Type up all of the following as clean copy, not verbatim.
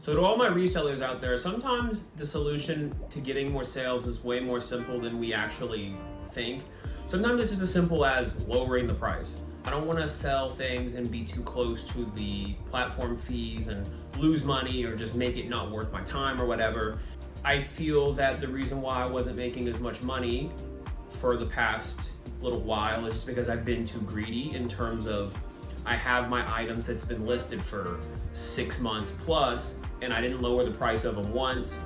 So to all my resellers out there, sometimes the solution to getting more sales is way more simple than we actually think. Sometimes it's just as simple as lowering the price. I don't want to sell things and be too close to the platform fees and lose money or just make it not worth my time or whatever. I feel that the reason why I wasn't making as much money for the past little while is just because I've been too greedy in terms of I have my items that's been listed for 6 months plus, and I didn't lower the price of them once.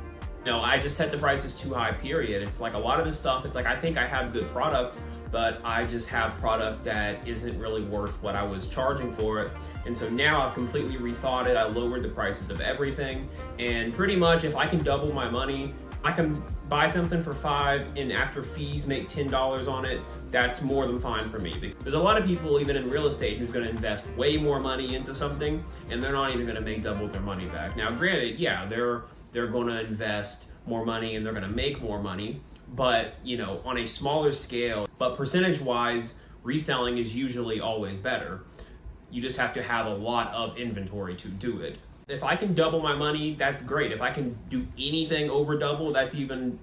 No, I just set the prices too high, period. It's like a lot of this stuff, it's like I think I have good product, but I just have product that isn't really worth what I was charging for it. And so now I've completely rethought it. I lowered the prices of everything. And pretty much if I can double my money, I can buy something for $5 and after fees make $10 on it, that's more than fine for me. There's a lot of people, even in real estate, who's gonna invest way more money into something and they're not even gonna make double their money back. Now, granted, yeah, they're gonna invest more money and they're gonna make more money, but on a smaller scale. But percentage-wise, reselling is usually always better. You just have to have a lot of inventory to do it. If I can double my money, that's great. If I can do anything over double, that's even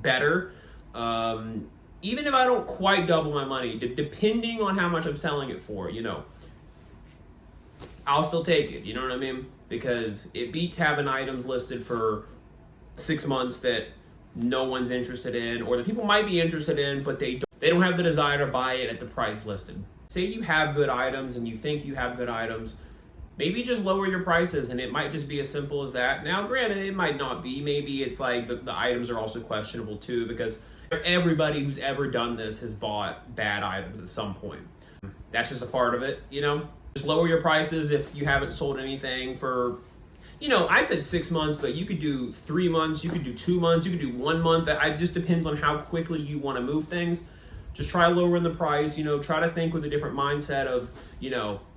better. Even if I don't quite double my money, depending on how much I'm selling it for, I'll still take it, you know what I mean? Because it beats having items listed for 6 months that no one's interested in, or that people might be interested in, but they don't have the desire to buy it at the price listed. Say you have good items and you think you have good items, maybe just lower your prices, and it might just be as simple as that. Now, granted, it might not be. Maybe it's like the items are also questionable too, because everybody who's ever done this has bought bad items at some point. That's just a part of it, Just lower your prices if you haven't sold anything for, I said 6 months, but you could do 3 months, you could do 2 months, you could do 1 month. It just depends on how quickly you want to move things. Just try lowering the price, try to think with a different mindset of,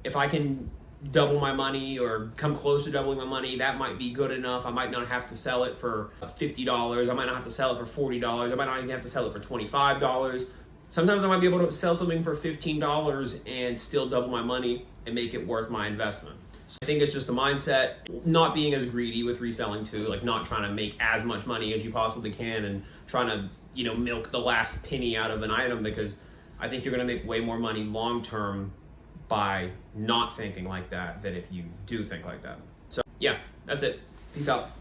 if I can double my money or come close to doubling my money, that might be good enough. I might not have to sell it for $50. I might not have to sell it for $40. I might not even have to sell it for $25. Sometimes I might be able to sell something for $15 and still double my money and make it worth my investment. So I think it's just the mindset, not being as greedy with reselling too, like not trying to make as much money as you possibly can and trying to, milk the last penny out of an item, because I think you're going to make way more money long term by not thinking like that than if you do think like that. So yeah, that's it. Peace out.